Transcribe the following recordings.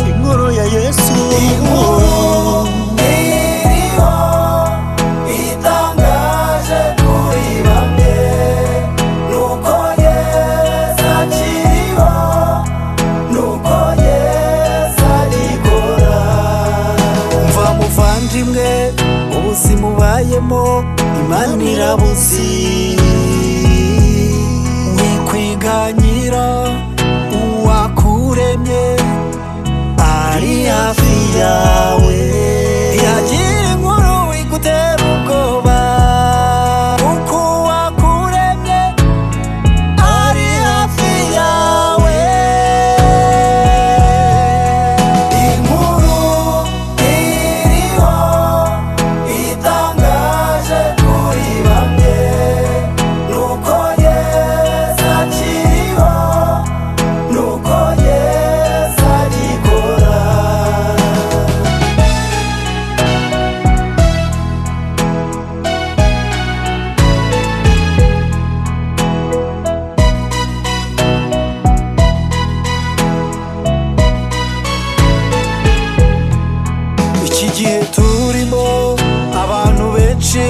inkuru ya Yesu, inkuru iriho itangaje kuri bamwe, nuko Yesu akiriho, nuko Yesu agikora. umva muvandimwe, ubuzima ubayemo Imana irabuzi, wikwiganyira uwakuremye ari hafi yawe, yagira inkuru igutera ubwoba kuko uwakuremye ari hafi yawe. Inkuru iriho itangaje kuri bamwe, nuko Yesu akiriho, nuko Yesu agikora. Iki gihe turimo abantu benshi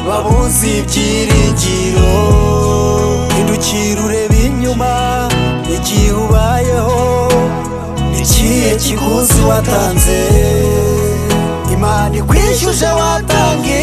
babuze ibyiringiro, hindukira urebe inyuma, igihe ubayeho ikihe kiguzi watanze, Imana ikwishyuje watangiye